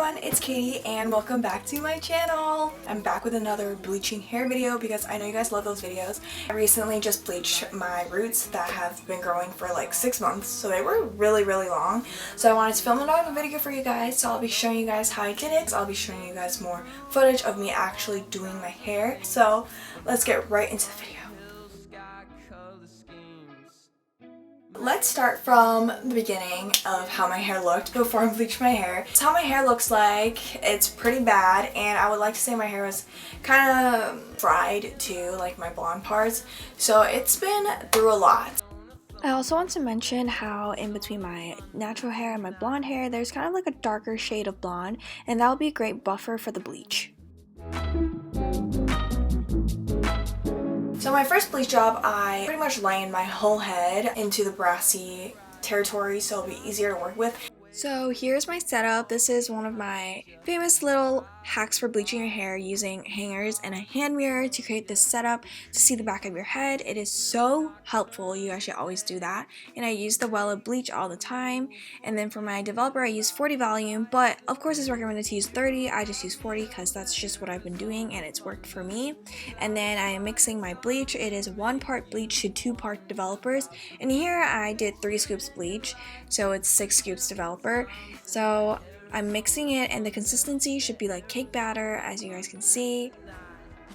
everyone, it's Katie and welcome back to my channel. I'm back with another bleaching hair video because I know you guys love those videos. I recently just bleached my roots that have been growing for like 6 months, so they were really long. So I wanted to film another video for you guys, so I'll be showing you guys how I did it. I'll be showing you guys more footage of me actually doing my hair. So let's get right into the video. Let's start from the beginning of how my hair looked before I bleached my hair. It's how my hair looks like. It's pretty bad, and I would like to say my hair was kind of fried too, like my blonde parts. So it's been through a lot. I also want to mention how in between my natural hair and my blonde hair, there's kind of like a darker shade of blonde, and that will be a great buffer for the bleach. So my first bleach job, I pretty much lined my whole head into the brassy territory so it'll be easier to work with. So here's my setup. This is one of my famous little hacks for bleaching your hair, using hangers and a hand mirror to create this setup to see the back of your head. It is so helpful. You guys should always do that. And I use the Wella bleach all the time. And then for my developer, I use 40 volume, but of course it's recommended to use 30. I just use 40 because that's just what I've been doing and it's worked for me. And then I am mixing my bleach. It is 1 part bleach to 2 part developers. And here I did 3 scoops bleach, so it's 6 scoops developer. So I'm mixing it, and the consistency should be like cake batter, as you guys can see.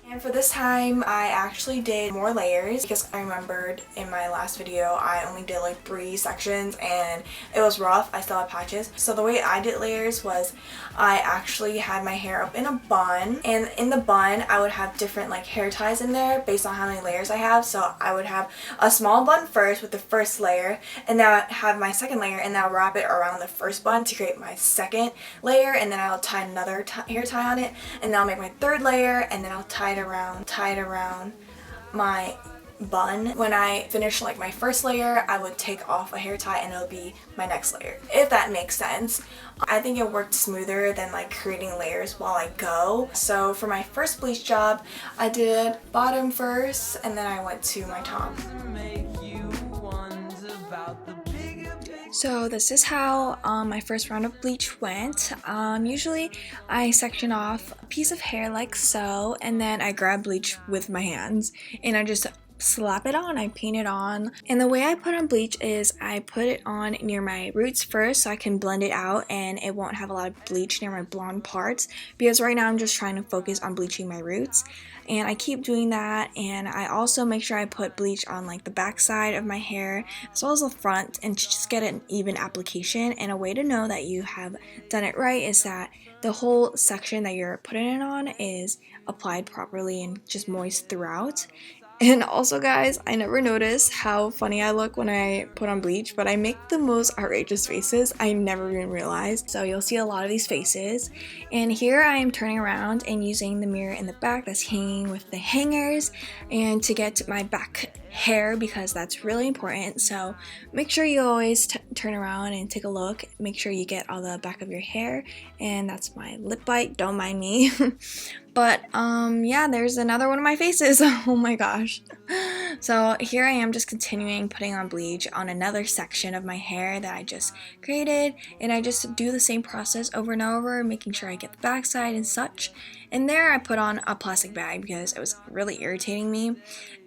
And for this time, I actually did more layers because I remembered in my last video, I only did like 3 sections and it was rough. I still had patches. So the way I did layers was I actually had my hair up in a bun, and in the bun, I would have different like hair ties in there based on how many layers I have. So I would have a small bun first with the first layer, and then I would have my second layer, and then I'll wrap it around the first bun to create my second layer, and then I'll tie another hair tie on it, and then I'll make my third layer, and then I'll tie it around my bun. When I finish like my first layer, I would take off a hair tie and it'll be my next layer, if that makes sense. I think it worked smoother than like creating layers while I go. So for my first bleach job, I did bottom first and then I went to my top. So this is how my first round of bleach went. Usually I section off a piece of hair like so, and then I grab bleach with my hands and I just slap it on. I paint it on, and the way I put on bleach is I put it on near my roots first so I can blend it out and it won't have a lot of bleach near my blonde parts, because right now I'm just trying to focus on bleaching my roots. And I keep doing that, and I also make sure I put bleach on like the back side of my hair as well as the front, and just get an even application. And a way to know that you have done it right is that the whole section that you're putting it on is applied properly and just moist throughout. And also, guys, I never notice how funny I look when I put on bleach, but I make the most outrageous faces. I never even realized. So you'll see a lot of these faces. And here I am turning around and using the mirror in the back that's hanging with the hangers, and to get my back hair, because that's really important. So make sure you always turn around and take a look. Make sure you get all the back of your hair. And that's my lip bite, don't mind me. But yeah, there's another one of my faces. Oh my gosh. So here I am just continuing putting on bleach on another section of my hair that I just created, and I just do the same process over and over, making sure I get the backside and such. And there I put on a plastic bag because it was really irritating me.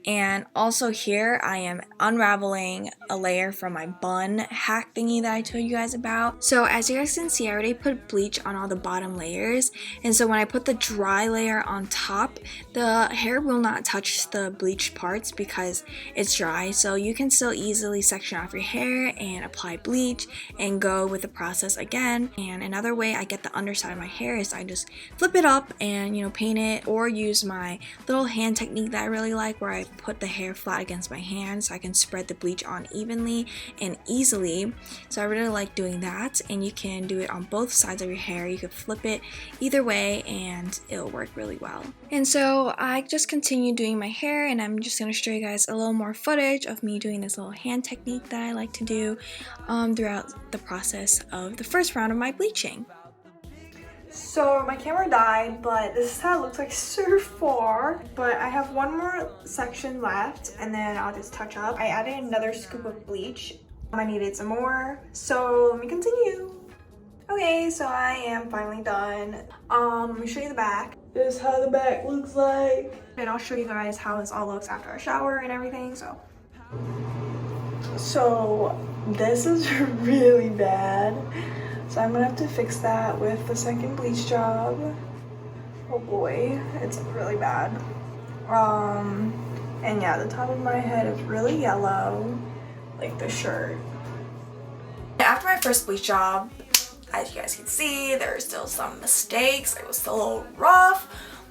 And also here I am unraveling a layer from my bun hack thingy that I told you guys about. So as you guys can see, I already put bleach on all the bottom layers, and so when I put the dry layer on top, the hair will not touch the bleached parts because it's dry. So you can still easily section off your hair and apply bleach and go with the process again. And another way I get the underside of my hair is I just flip it up and, you know, paint it, or use my little hand technique that I really like, where I put the hair flat against my hand so I can spread the bleach on evenly and easily. So I really like doing that, and you can do it on both sides of your hair. You could flip it either way and it'll work really well. And so I just continue doing my hair, and I'm just going to show you guys a little more footage of me doing this little hand technique that I like to do throughout the process of the first round of my bleaching. So my camera died, but this is how it looks like so far. But I have one more section left, and then I'll just touch up. I added another scoop of bleach. I needed some more, so let me continue. Okay, so I am finally done. Let me show you the back. This is how the back looks like. And I'll show you guys how this all looks after I shower and everything, So this is really bad. So I'm gonna have to fix that with the second bleach job. Oh boy, it's really bad. And yeah, the top of my head is really yellow, like the shirt. After my first bleach job, as you guys can see, there are still some mistakes. It was still a little rough,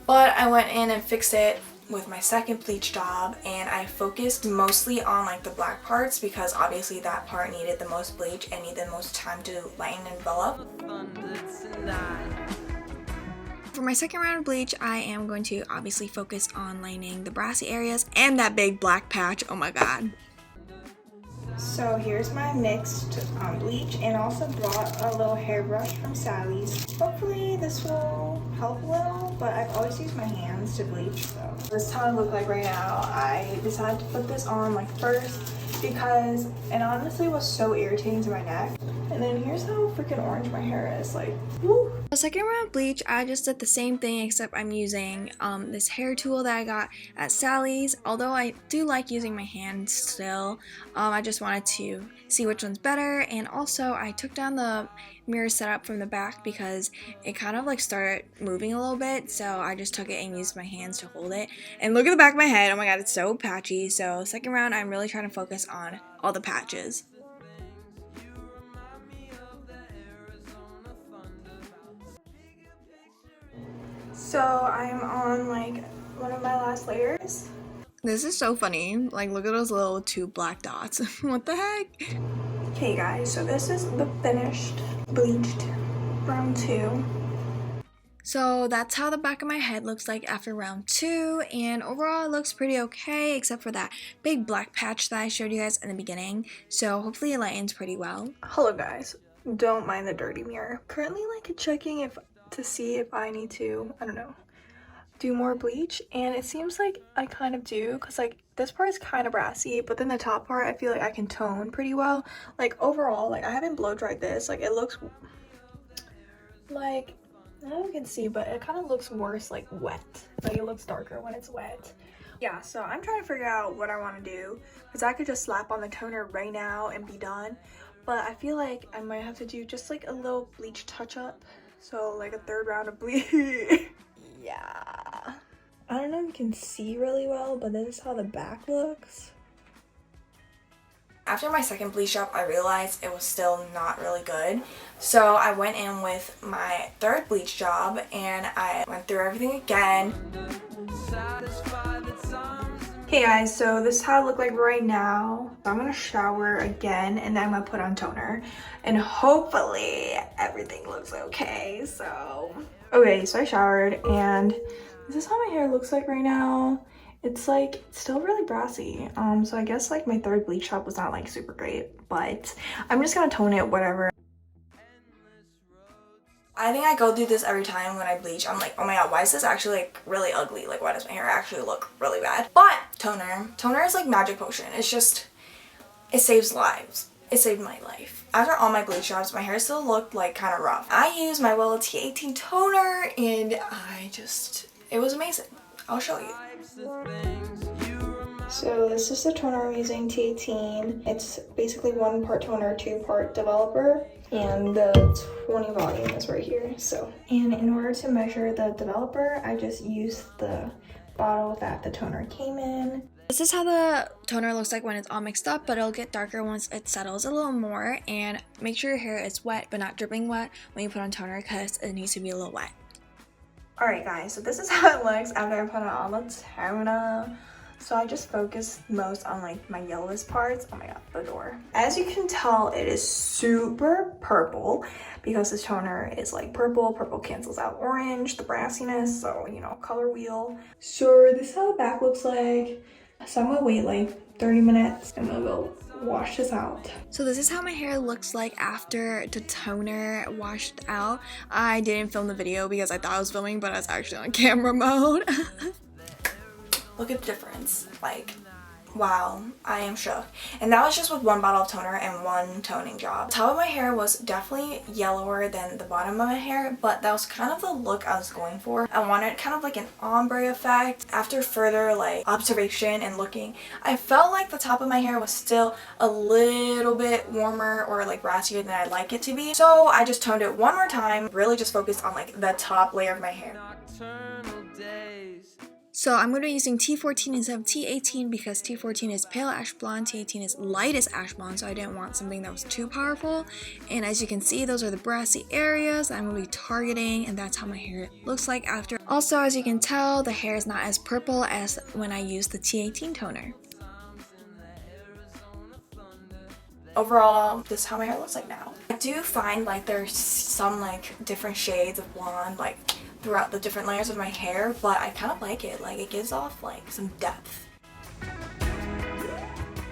but I went in and fixed it with my second bleach job, and I focused mostly on like the black parts because obviously that part needed the most bleach and needed the most time to lighten and develop. For my second round of bleach, I am going to obviously focus on lightening the brassy areas and that big black patch. Oh my god. So here's my mixed bleach, and also brought a little hairbrush from Sally's. Hopefully this will help a little, but I've always used my hands to bleach, so. This is how I look like right now. I decided to put this on like first because it honestly was so irritating to my neck. And then here's how freaking orange my hair is, like, woo. The second round of bleach, I just did the same thing except I'm using this hair tool that I got at Sally's. Although I do like using my hands still, I just wanted to see which one's better. And also I took down the mirror setup from the back because it kind of like started moving a little bit, so I just took it and used my hands to hold it. And look at the back of my head, oh my god, it's so patchy. So second round, I'm really trying to focus on all the patches. So I'm on like one of my last layers. This is so funny. Like, look at those little two black dots. What the heck? Okay guys, so this is the finished bleached round 2. So that's how the back of my head looks like after round 2, and overall it looks pretty okay except for that big black patch that I showed you guys in the beginning. So hopefully it lightens pretty well. Hello guys, don't mind the dirty mirror. Currently like checking to see if I need to, I don't know, do more bleach, and it seems like I kind of do, because like this part is kind of brassy, but then the top part I feel like I can tone pretty well. Like overall, like I haven't blow dried this, like it looks like, I don't know if you can see, but it kind of looks worse like wet. Like it looks darker when it's wet. Yeah, so I'm trying to figure out what I want to do, because I could just slap on the toner right now and be done, but I feel like I might have to do just like a little bleach touch up. So like a third round of bleach. Yeah. I don't know if you can see really well, but this is how the back looks. After my second bleach job, I realized it was still not really good. So I went in with my third bleach job and I went through everything again. Hey guys, so this is how I look like right now. I'm gonna shower again and then I'm gonna put on toner and hopefully everything looks okay. So I showered and this is how my hair looks like right now. It's like still really brassy. So I guess like my third bleach job was not like super great, but I'm just gonna tone it whatever. I think I go through this every time when I bleach. I'm like, oh my god, why is this actually like really ugly? Like, why does my hair actually look really bad? But toner is like magic potion. It's just, it saves lives. It saved my life. After all my bleach jobs, my hair still looked like kind of rough. I used my Wella T18 toner and it was amazing. I'll show you. So this is the toner I'm using, T18. It's basically 1 part toner, 2 part developer, and the 20 volume is right here. And in order to measure the developer, I just used the bottle that the toner came in. This is how the toner looks like when it's all mixed up, but it'll get darker once it settles a little more. And make sure your hair is wet, but not dripping wet when you put on toner, because it needs to be a little wet. Alright guys, so this is how it looks after I put it on the toner. So I just focused most on like my yellowest parts. Oh my god, the door. As you can tell, it is super purple because this toner is like purple. Purple cancels out orange, the brassiness, so you know, color wheel. So this is how the back looks like. So I'm gonna wait like 30 minutes and then we'll wash this out. So this is how my hair looks like after the toner washed out. I didn't film the video because I thought I was filming, but I was actually on camera mode. Look at the difference. Like, Wow, I am shook. And that was just with one bottle of toner and one toning job. The top of my hair was definitely yellower than the bottom of my hair, but that was kind of the look I was going for. I wanted kind of like an ombre effect. After further like observation and looking, I felt like the top of my hair was still a little bit warmer or like brassier than I'd like it to be. So I just toned it one more time, really just focused on like the top layer of my hair. So I'm going to be using T14 instead of T18 because T14 is pale ash blonde, T18 is lightest ash blonde, so I didn't want something that was too powerful. And as you can see, those are the brassy areas I'm going to be targeting, and that's how my hair looks like after. Also, as you can tell, the hair is not as purple as when I used the T18 toner. Overall, this is how my hair looks like now. I do find like there's some like different shades of blonde like throughout the different layers of my hair, but I kind of like it. Like it gives off like some depth.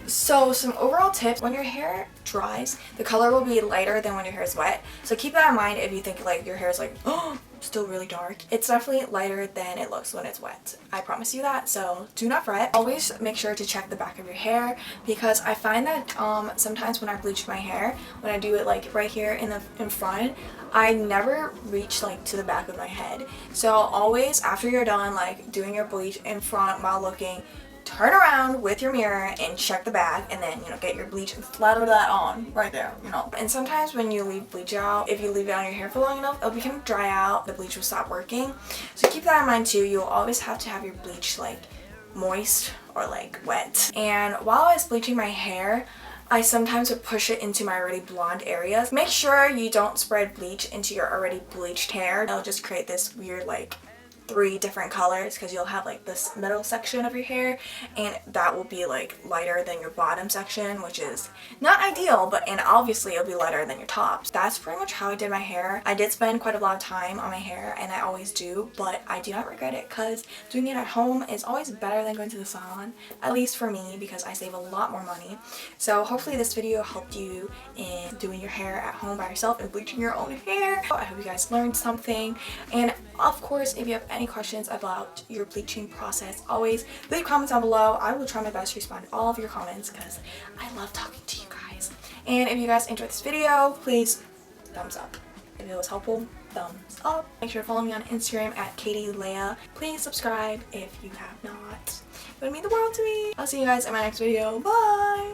So some overall tips: when your hair dries, the color will be lighter than when your hair is wet. So keep that in mind if you think like your hair is like, oh, still really dark. It's definitely lighter than it looks when it's wet. I promise you that, so do not fret. Always make sure to check the back of your hair, because I find that sometimes when I bleach my hair, when I do it like right here in front, I never reach like to the back of my head. So always after you're done like doing your bleach in front while looking, turn around with your mirror and check the back, and then, you know, get your bleach and slather that on right there, you know. And sometimes when you leave bleach out, if you leave it on your hair for long enough, it'll become dry out, the bleach will stop working. So keep that in mind too. You'll always have to have your bleach like moist or like wet. And while I was bleaching my hair, I sometimes would push it into my already blonde areas. Make sure you don't spread bleach into your already bleached hair. It'll just create this weird like 3 different colors, because you'll have like this middle section of your hair and that will be like lighter than your bottom section, which is not ideal, and obviously it'll be lighter than your tops. That's pretty much how I did my hair. I did spend quite a lot of time on my hair, and I always do, but I do not regret it, because doing it at home is always better than going to the salon, at least for me, because I save a lot more money. So hopefully this video helped you in doing your hair at home by yourself and bleaching your own hair. I hope you guys learned something, and of course if you have any questions about your bleaching process, always leave comments down below. I will try my best to respond to all of your comments, because I love talking to you guys. And if you guys enjoyed this video, please thumbs up. If it was helpful, thumbs up. Make sure to follow me on Instagram at KatieLea. Please subscribe if you have not. It would mean the world to me. I'll see you guys in my next video. Bye!